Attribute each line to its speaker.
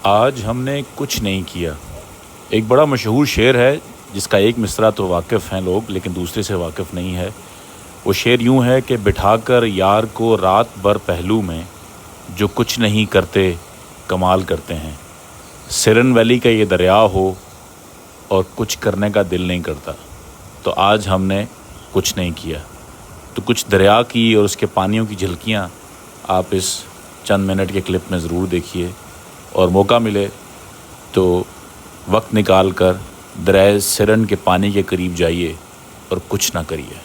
Speaker 1: آج ہم نے کچھ نہیں کیا، ایک بڑا مشہور شعر ہے جس کا ایک مصرع تو واقف ہیں لوگ لیکن دوسرے سے واقف نہیں ہے۔ وہ شعر یوں ہے کہ بٹھا کر یار کو رات بھر پہلو میں، جو کچھ نہیں کرتے کمال کرتے ہیں۔ سرن ویلی کا یہ دریا ہو اور کچھ کرنے کا دل نہیں کرتا، تو آج ہم نے کچھ نہیں کیا۔ تو کچھ دریا کی اور اس کے پانیوں کی جھلکیاں آپ اس چند منٹ کے کلپ میں ضرور دیکھیے، اور موقع ملے تو وقت نکال کر دریائے سرن کے پانی کے قریب جائیے اور کچھ نہ کریے۔